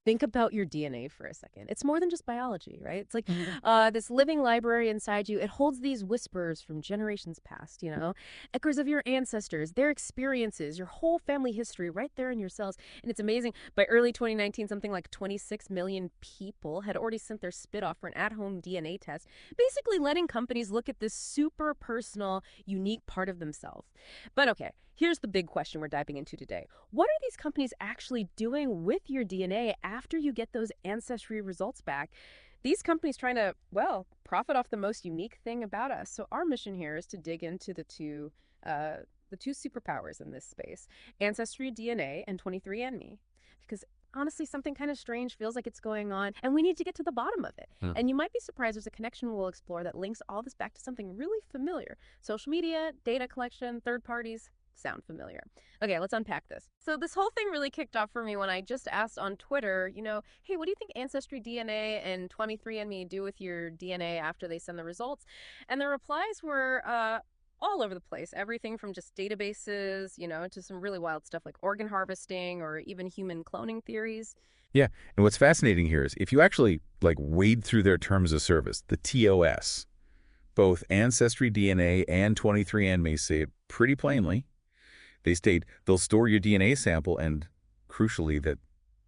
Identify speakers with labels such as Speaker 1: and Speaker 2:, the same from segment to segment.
Speaker 1: Think about your DNA for a second. It's more than just biology, right? It's like
Speaker 2: Mhm.
Speaker 1: this living library inside you. It holds these whispers from generations past, echoes of your ancestors, their experiences, your whole family history right there in your cells. And it's amazing. By early 2019, something like 26 million people had already sent their spit off for an at-home DNA test, basically letting companies look at this super personal, unique part of themselves. But okay, here's the big question we're diving into today. What are these companies actually doing with your DNA after you get those ancestry results back? These companies trying to, well, profit off the most unique thing about us. So our mission here is to dig into uh, the two superpowers in this space, Ancestry DNA and 23andMe. Because honestly, something kind of strange feels like it's going on, and we need to get to the bottom of it.
Speaker 2: Hmm.
Speaker 1: And you might be surprised there's a connection we'll explore that links all this back to something really familiar. Social media, data collection, third parties, sound familiar. Okay, let's unpack this. So this whole thing really kicked off for me when I just asked on Twitter, hey, what do you think Ancestry DNA and 23andMe do with your DNA after they send the results? And the replies were all over the place. Everything from just databases, to some really wild stuff like organ harvesting or even human cloning theories.
Speaker 2: Yeah, and what's fascinating here is if you actually wade through their terms of service, the TOS, both Ancestry DNA and 23andMe say it pretty plainly. They state they'll store your DNA sample and, crucially, that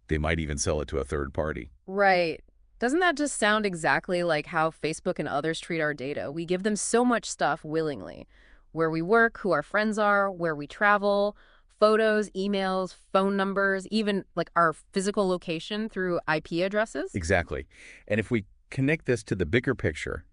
Speaker 2: they might even sell it to a third party.
Speaker 1: Right. Doesn't that just sound exactly like how Facebook and others treat our data? We give them so much stuff willingly. Where we work, who our friends are, where we travel, photos, emails, phone numbers, even like our physical location through IP addresses.
Speaker 2: Exactly. And if we connect this to the bigger picture,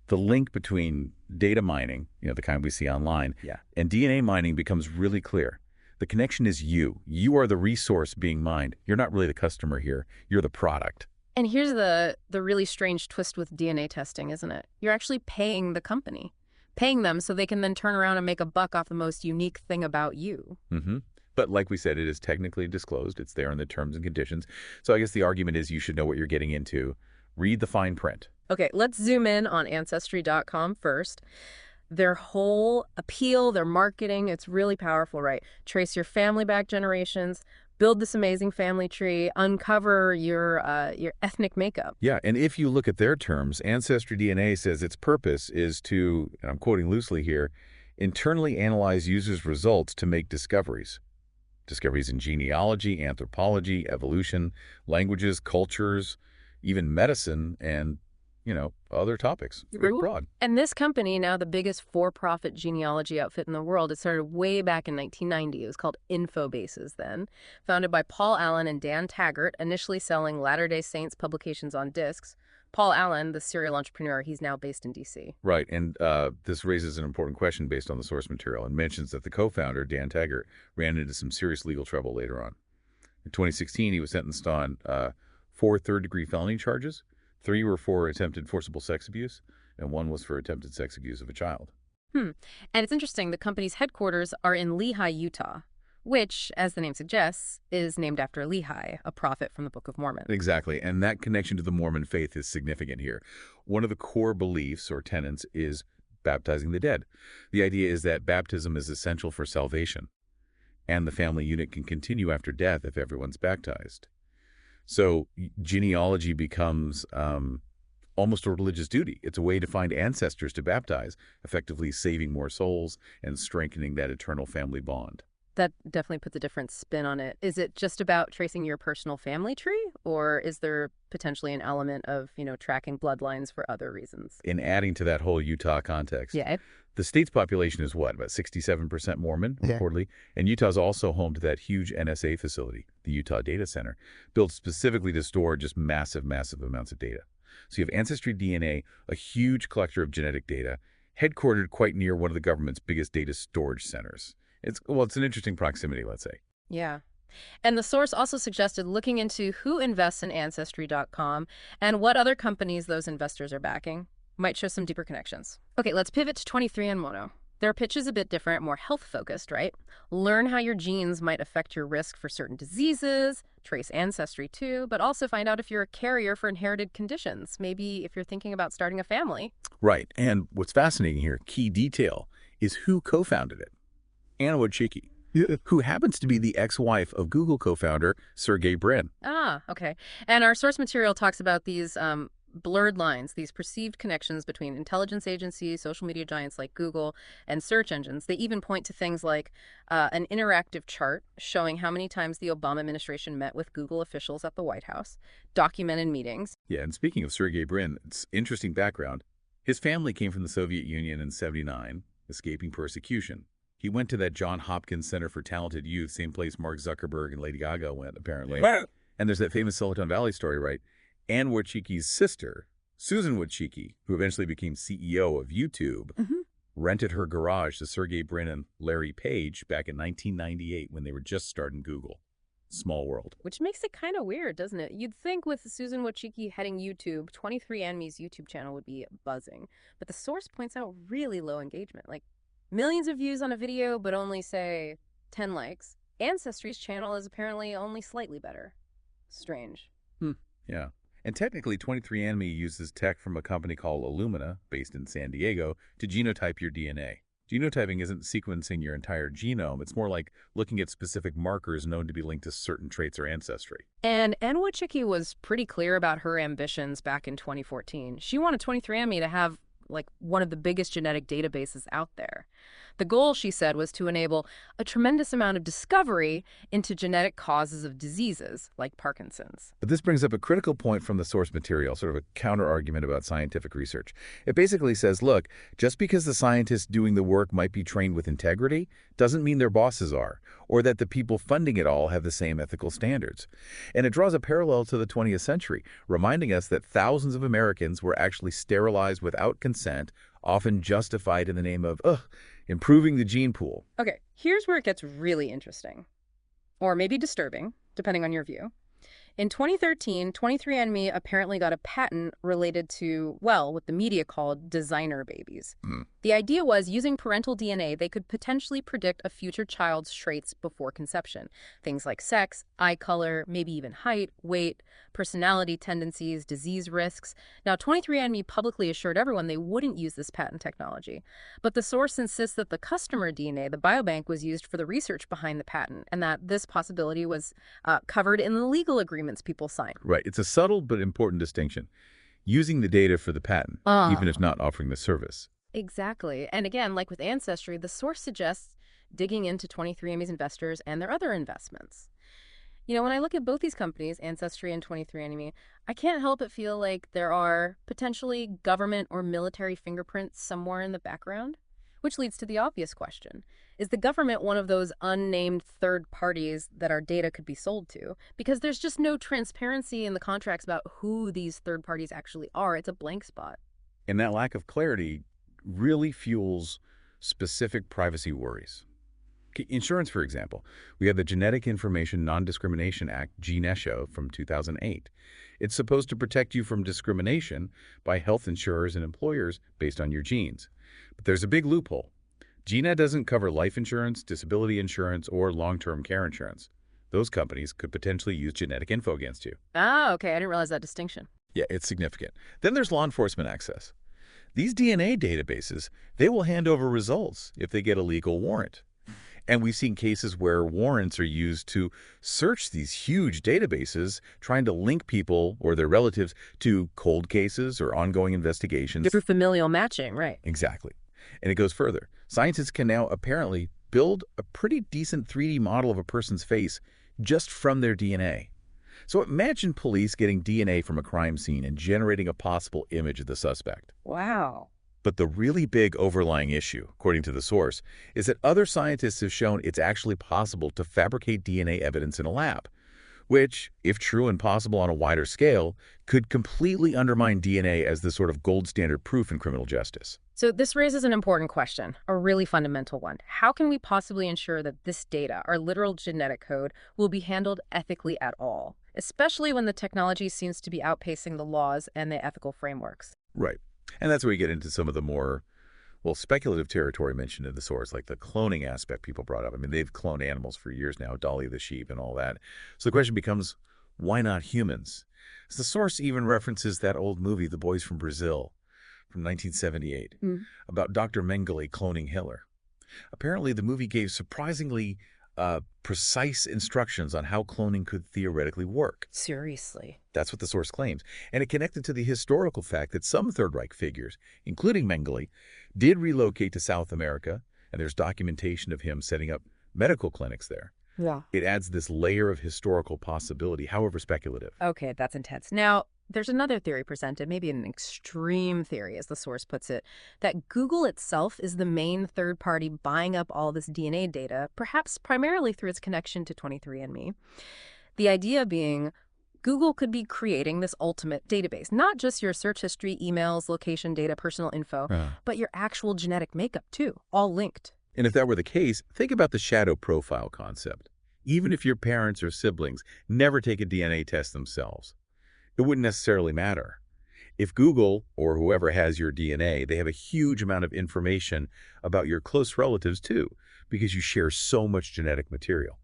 Speaker 2: the link between data mining, the kind we see online,
Speaker 1: Yeah.
Speaker 2: and DNA mining becomes really clear. The connection is you. You are the resource being mined. You're not really the customer here. You're the product.
Speaker 1: And here's the really strange twist with DNA testing, isn't it? You're actually paying the company, paying them so they can then turn around and make a buck off the most unique thing about you.
Speaker 2: hmm But like we said, it is technically disclosed. It's there in the terms and conditions. So I guess the argument is you should know what you're getting into. Read the fine print.
Speaker 1: Okay, let's zoom in on Ancestry.com first. Their whole appeal, their marketing, it's really powerful, right? Trace your family back generations, build this amazing family tree, uncover your ethnic makeup.
Speaker 2: Yeah, and if you look at their terms, Ancestry DNA says its purpose is to, and I'm quoting loosely here, internally analyze users' results to make discoveries. Discoveries in genealogy, anthropology, evolution, languages, cultures, even medicine, and, other topics. Pretty
Speaker 1: Ooh.
Speaker 2: broad.
Speaker 1: And this company, now the biggest for-profit genealogy outfit in the world, it started way back in 1990. It was called Infobases then, founded by Paul Allen and Dan Taggart, initially selling Latter-day Saints publications on discs. Paul Allen, the serial entrepreneur, he's now based in D.C.
Speaker 2: Right, and this raises an important question based on the source material and mentions that the co-founder, Dan Taggart, ran into some serious legal trouble later on. In 2016, he was sentenced on 4 third-degree felony charges. 3 were for attempted forcible sex abuse, and 1 was for attempted sex abuse of a child.
Speaker 1: And it's interesting, the company's headquarters are in Lehi, Utah, which, as the name suggests, is named after Lehi, a prophet from the Book of Mormon.
Speaker 2: Exactly, and that connection to the Mormon faith is significant here. One of the core beliefs or tenets is baptizing the dead. The idea is that baptism is essential for salvation, and the family unit can continue after death if everyone's baptized. So genealogy becomes almost a religious duty. It's a way to find ancestors to baptize, effectively saving more souls and strengthening that eternal family bond.
Speaker 1: That definitely puts a different spin on it. Is it just about tracing your personal family tree, or is there potentially an element of, tracking bloodlines for other reasons?
Speaker 2: In adding to that whole Utah context,
Speaker 1: Yeah.
Speaker 2: the state's population is what, about 67% Mormon,
Speaker 3: Yeah.
Speaker 2: reportedly? And Utah's also home to that huge NSA facility, the Utah Data Center, built specifically to store just massive, massive amounts of data. So you have Ancestry DNA, a huge collector of genetic data, headquartered quite near one of the government's biggest data storage centers. It's an interesting proximity, let's say.
Speaker 1: Yeah. And the source also suggested looking into who invests in Ancestry.com and what other companies those investors are backing. Might show some deeper connections. Okay, let's pivot to 23andMe. Their pitch is a bit different, more health-focused, right? Learn how your genes might affect your risk for certain diseases, trace ancestry too, but also find out if you're a carrier for inherited conditions, maybe if you're thinking about starting a family.
Speaker 2: Right. And what's fascinating here, key detail, is who co-founded it. Anna Wojcicki. Yeah. Who happens to be the ex-wife of Google co-founder Sergey Brin.
Speaker 1: Ah, okay. And our source material talks about these blurred lines, these perceived connections between intelligence agencies, social media giants like Google, and search engines. They even point to things like an interactive chart showing how many times the Obama administration met with Google officials at the White House, documented meetings.
Speaker 2: Yeah, and speaking of Sergey Brin, it's interesting background. His family came from the Soviet Union in '79, escaping persecution. He went to that John Hopkins Center for Talented Youth, same place Mark Zuckerberg and Lady Gaga went, apparently. Well, and there's that famous Silicon Valley story, right? Anne Wojcicki's sister, Susan Wojcicki, who eventually became CEO of YouTube, rented her garage to Sergey Brin and Larry Page back in 1998 when they were just starting Google. Small world.
Speaker 1: Which makes it kind of weird, doesn't it? You'd think with Susan Wojcicki heading YouTube, 23andMe's YouTube channel would be buzzing. But the source points out really low engagement, like millions of views on a video, but only, say, 10 likes. Ancestry's channel is apparently only slightly better. Strange.
Speaker 2: Yeah. And technically, 23andMe uses tech from a company called Illumina, based in San Diego, to genotype your DNA. Genotyping isn't sequencing your entire genome. It's more like looking at specific markers known to be linked to certain traits or ancestry.
Speaker 1: And Anne Wojcicki was pretty clear about her ambitions back in 2014. She wanted 23andMe to have like one of the biggest genetic databases out there. The goal, she said, was to enable a tremendous amount of discovery into genetic causes of diseases like Parkinson's.
Speaker 2: But this brings up a critical point from the source material, sort of a counter-argument about scientific research. It basically says, look, just because the scientists doing the work might be trained with integrity doesn't mean their bosses are, or that the people funding it all have the same ethical standards. And it draws a parallel to the 20th century, reminding us that thousands of Americans were actually sterilized without consent, often justified in the name of, improving the gene pool.
Speaker 1: Okay, here's where it gets really interesting. Or maybe disturbing, depending on your view. In 2013, 23andMe apparently got a patent related to, well, what the media called designer babies. The idea was using parental DNA, they could potentially predict a future child's traits before conception. Things like sex, eye color, maybe even height, weight, personality tendencies, disease risks. Now, 23andMe publicly assured everyone they wouldn't use this patent technology. But the source insists that the customer DNA, the biobank, was used for the research behind the patent, and that this possibility was covered in the legal agreements people sign.
Speaker 2: Right. It's a subtle but important distinction. Using the data for the patent, even if not offering the service.
Speaker 1: Exactly. And again, like with Ancestry, the source suggests digging into 23andMe's investors and their other investments. You know, when I look at both these companies, Ancestry and 23andMe, I can't help but feel like there are potentially government or military fingerprints somewhere in the background. Which leads to the obvious question. Is the government one of those unnamed third parties that our data could be sold to? Because there's just no transparency in the contracts about who these third parties actually are. It's a blank spot.
Speaker 2: And that lack of clarity really fuels specific privacy worries. Insurance, for example. We have the Genetic Information Non-Discrimination Act, GINESHO, from 2008. It's supposed to protect you from discrimination by health insurers and employers based on your genes. But there's a big loophole. GINA doesn't cover life insurance, disability insurance, or long-term care insurance. Those companies could potentially use genetic info against you.
Speaker 1: Ah, okay. I didn't realize that distinction.
Speaker 2: Yeah, it's significant. Then there's law enforcement access. These DNA databases, they will hand over results if they get a legal warrant. And we've seen cases where warrants are used to search these huge databases, trying to link people or their relatives to cold cases or ongoing investigations.
Speaker 1: Through familial matching, right.
Speaker 2: Exactly. And it goes further. Scientists can now apparently build a pretty decent 3D model of a person's face just from their DNA. So imagine police getting DNA from a crime scene and generating a possible image of the suspect.
Speaker 1: Wow.
Speaker 2: But the really big overlying issue, according to the source, is that other scientists have shown it's actually possible to fabricate DNA evidence in a lab, which, if true and possible on a wider scale, could completely undermine DNA as the sort of gold standard proof in criminal justice.
Speaker 1: So this raises an important question, a really fundamental one. How can we possibly ensure that this data, our literal genetic code, will be handled ethically at all, especially when the technology seems to be outpacing the laws and the ethical frameworks?
Speaker 2: Right. And that's where we get into some of the more, well, speculative territory mentioned in the source, like the cloning aspect people brought up. I mean, they've cloned animals for years now, Dolly the sheep and all that. So the question becomes, why not humans? So the source even references that old movie, The Boys from Brazil, from 1978, about Dr. Mengele cloning Hitler. Apparently, the movie gave surprisingly precise instructions on how cloning could theoretically work.
Speaker 1: Seriously.
Speaker 2: That's what the source claims. And it connected to the historical fact that some Third Reich figures, including Mengele, did relocate to South America, and there's documentation of him setting up medical clinics there.
Speaker 1: Yeah.
Speaker 2: It adds this layer of historical possibility, however speculative.
Speaker 1: Okay, that's intense. Now, there's another theory presented, maybe an extreme theory, as the source puts it, that Google itself is the main third party buying up all this DNA data, perhaps primarily through its connection to 23andMe. The idea being Google could be creating this ultimate database, not just your search history, emails, location data, personal info, but your actual genetic makeup too, all linked.
Speaker 2: And if that were the case, think about the shadow profile concept. Even if your parents or siblings never take a DNA test themselves, it wouldn't necessarily matter. If Google, or whoever has your DNA, they have a huge amount of information about your close relatives too, because you share so much genetic material.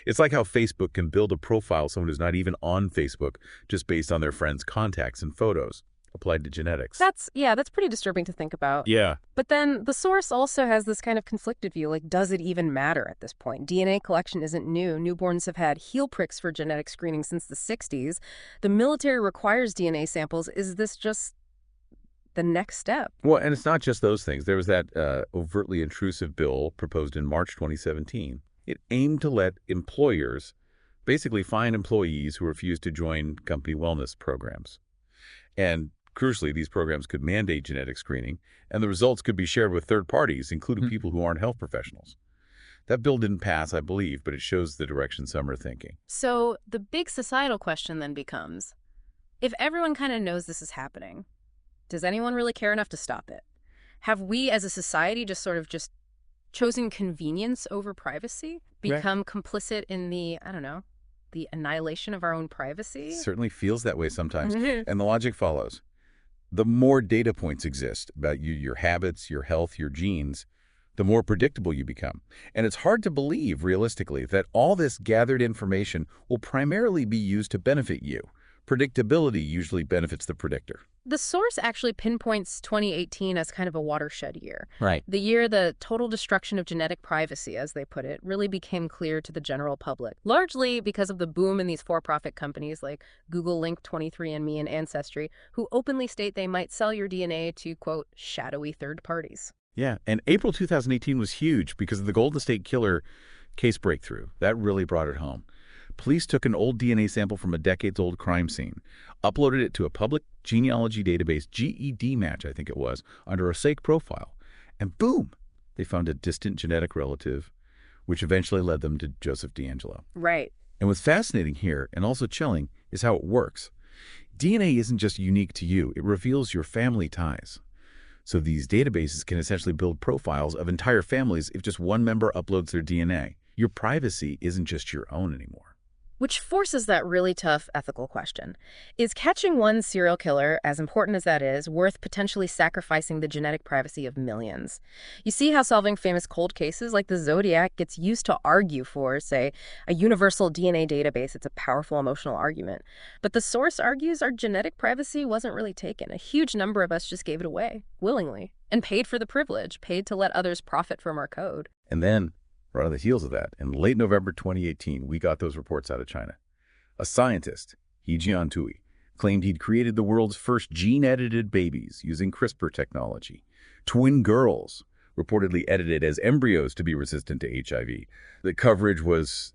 Speaker 2: It's like how Facebook can build a profile of someone who's not even on Facebook just based on their friends' contacts and photos applied to genetics.
Speaker 1: That's pretty disturbing to think about.
Speaker 2: Yeah.
Speaker 1: But then the source also has this kind of conflicted view, like, does it even matter at this point? DNA collection isn't new. Newborns have had heel pricks for genetic screening since the 60s. The military requires DNA samples. Is this just the next step?
Speaker 2: Well, and it's not just those things. There was that overtly intrusive bill proposed in March 2017. It aimed to let employers basically fine employees who refuse to join company wellness programs. And crucially, these programs could mandate genetic screening, and the results could be shared with third parties, including people who aren't health professionals. That bill didn't pass, I believe, but it shows the direction some are thinking.
Speaker 1: So the big societal question then becomes, if everyone kind of knows this is happening, does anyone really care enough to stop it? Have we as a society just chosen convenience over privacy? Become complicit in the annihilation of our own privacy?
Speaker 2: Certainly feels that way sometimes. And the logic follows. The more data points exist about you, your habits, your health, your genes, the more predictable you become. And it's hard to believe, realistically, that all this gathered information will primarily be used to benefit you. Predictability usually benefits the predictor.
Speaker 1: The source actually pinpoints 2018 as kind of a watershed year.
Speaker 2: Right.
Speaker 1: The year the total destruction of genetic privacy, as they put it, really became clear to the general public, largely because of the boom in these for-profit companies like Google linked 23andMe and Ancestry, who openly state they might sell your DNA to, quote, shadowy third parties.
Speaker 2: Yeah, and April 2018 was huge because of the Golden State Killer case breakthrough. That really brought it home. Police took an old DNA sample from a decades-old crime scene, uploaded it to a public genealogy database, GED match, I think it was, under a SAIC profile, and boom, they found a distant genetic relative, which eventually led them to Joseph D'Angelo.
Speaker 1: Right.
Speaker 2: And what's fascinating here, and also chilling, is how it works. DNA isn't just unique to you, it reveals your family ties. So these databases can essentially build profiles of entire families if just one member uploads their DNA. Your privacy isn't just your own anymore.
Speaker 1: Which forces that really tough ethical question. Is catching one serial killer, as important as that is, worth potentially sacrificing the genetic privacy of millions? You see how solving famous cold cases like the Zodiac gets used to argue for, say, a universal DNA database. It's a powerful emotional argument. But the source argues our genetic privacy wasn't really taken. A huge number of us just gave it away, willingly, and paid for the privilege, paid to let others profit from our code.
Speaker 2: And then, right on the heels of that, in late November 2018, we got those reports out of China. A scientist, He Jiantui, claimed he'd created the world's first gene-edited babies using CRISPR technology. Twin girls, reportedly edited as embryos to be resistant to HIV. The coverage was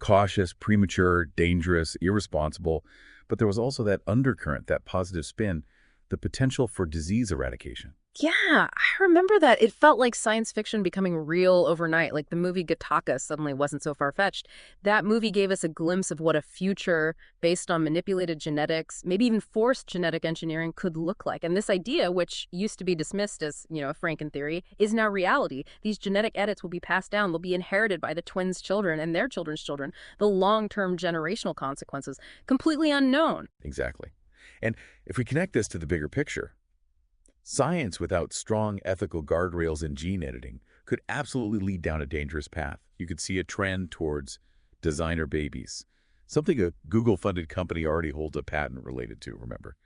Speaker 2: cautious, premature, dangerous, irresponsible, but there was also that undercurrent, that positive spin, the potential for disease eradication.
Speaker 1: Yeah, I remember that. It felt like science fiction becoming real overnight, like the movie Gattaca suddenly wasn't so far-fetched. That movie gave us a glimpse of what a future based on manipulated genetics, maybe even forced genetic engineering, could look like. And this idea, which used to be dismissed as, a Franken theory, is now reality. These genetic edits will be passed down. They'll be inherited by the twins' children and their children's children. The long-term generational consequences, completely unknown.
Speaker 2: Exactly. And if we connect this to the bigger picture, science without strong ethical guardrails in gene editing could absolutely lead down a dangerous path. You could see a trend towards designer babies, something a Google-funded company already holds a patent related to, remember?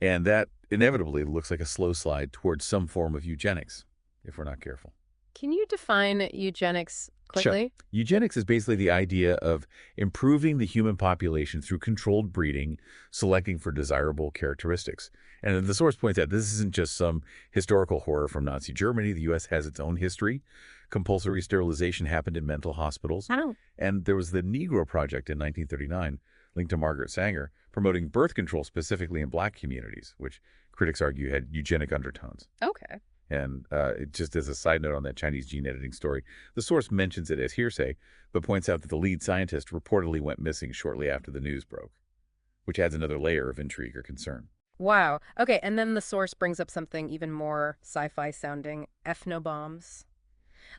Speaker 2: And that inevitably looks like a slow slide towards some form of eugenics, if we're not careful.
Speaker 1: Can you define eugenics
Speaker 2: Sure.
Speaker 1: quickly?
Speaker 2: Eugenics is basically the idea of improving the human population through controlled breeding, selecting for desirable characteristics. And the source points out this isn't just some historical horror from Nazi Germany. The U.S. has its own history. Compulsory sterilization happened in mental hospitals.
Speaker 1: How?
Speaker 2: And there was the Negro Project in 1939, linked to Margaret Sanger, promoting birth control specifically in black communities, which critics argue had eugenic undertones.
Speaker 1: Okay.
Speaker 2: And just as a side note on that Chinese gene editing story, the source mentions it as hearsay, but points out that the lead scientist reportedly went missing shortly after the news broke, which adds another layer of intrigue or concern.
Speaker 1: Wow. Okay, and then the source brings up something even more sci-fi sounding, ethnobombs.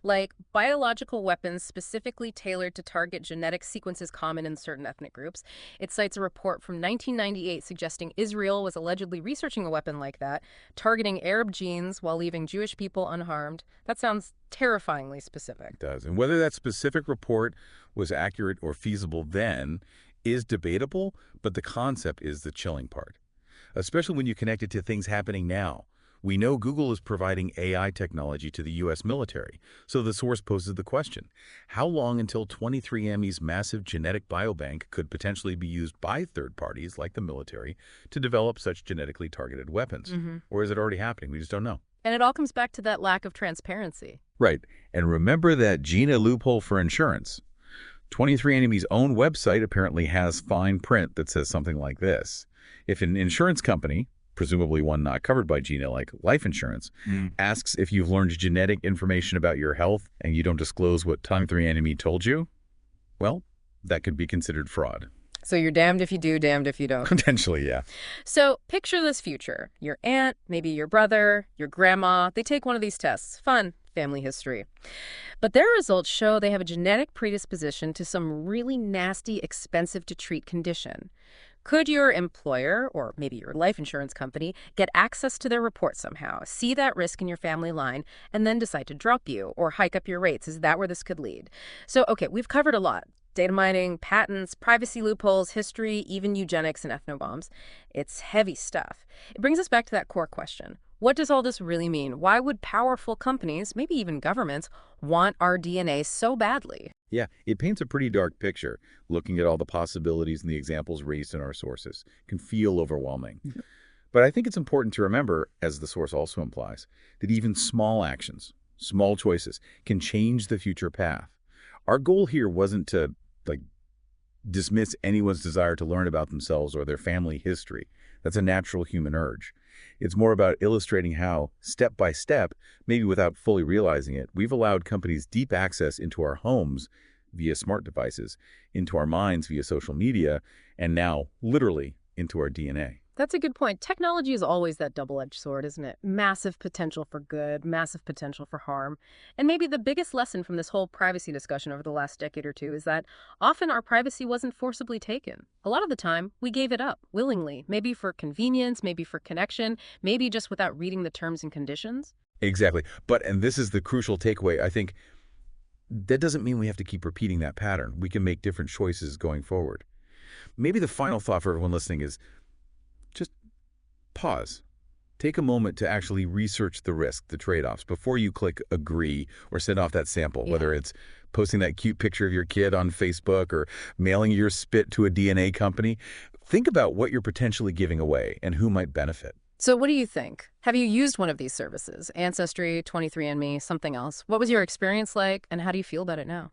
Speaker 1: Like biological weapons specifically tailored to target genetic sequences common in certain ethnic groups. It cites a report from 1998 suggesting Israel was allegedly researching a weapon like that, targeting Arab genes while leaving Jewish people unharmed. That sounds terrifyingly specific.
Speaker 2: It does. And whether that specific report was accurate or feasible then is debatable, but the concept is the chilling part, especially when you connect it to things happening now. We know Google is providing AI technology to the U.S. military, so the source poses the question, how long until 23andMe's massive genetic biobank could potentially be used by third parties like the military to develop such genetically targeted weapons? Or is it already happening? We just don't know.
Speaker 1: And it all comes back to that lack of transparency.
Speaker 2: Right. And remember that GINA loophole for insurance. 23andMe's own website apparently has fine print that says something like this. If an insurance company, presumably one not covered by GINA like life insurance, asks if you've learned genetic information about your health and you don't disclose what 23andMe told you, well, that could be considered fraud.
Speaker 1: So you're damned if you do, damned if you don't.
Speaker 2: Potentially, yeah.
Speaker 1: So picture this future. Your aunt, maybe your brother, your grandma, they take one of these tests. Fun, family history. But their results show they have a genetic predisposition to some really nasty, expensive to treat condition. Could your employer, or maybe your life insurance company, get access to their report somehow, see that risk in your family line, and then decide to drop you or hike up your rates? Is that where this could lead? So, okay, we've covered a lot. Data mining, patents, privacy loopholes, history, even eugenics and ethnobombs. It's heavy stuff. It brings us back to that core question. What does all this really mean? Why would powerful companies, maybe even governments, want our DNA so badly?
Speaker 2: Yeah, it paints a pretty dark picture. Looking at all the possibilities and the examples raised in our sources can feel overwhelming. But I think it's important to remember, as the source also implies, that even small actions, small choices, can change the future path. Our goal here wasn't to, dismiss anyone's desire to learn about themselves or their family history. That's a natural human urge. It's more about illustrating how, step by step, maybe without fully realizing it, we've allowed companies deep access into our homes via smart devices, into our minds via social media, and now, literally, into our DNA.
Speaker 1: That's a good point. Technology is always that double-edged sword, isn't it? Massive potential for good, massive potential for harm. And maybe the biggest lesson from this whole privacy discussion over the last decade or two is that often our privacy wasn't forcibly taken. A lot of the time, we gave it up willingly, maybe for convenience, maybe for connection, maybe just without reading the terms and conditions.
Speaker 2: Exactly. And this is the crucial takeaway, I think, that doesn't mean we have to keep repeating that pattern. We can make different choices going forward. Maybe the final thought for everyone listening is just pause. Take a moment to actually research the risk, the trade-offs, before you click agree or send off that sample, whether it's posting that cute picture of your kid on Facebook or mailing your spit to a DNA company. Think about what you're potentially giving away and who might benefit.
Speaker 1: So what do you think? Have you used one of these services? Ancestry, 23andMe, something else? What was your experience like, and how do you feel about it now?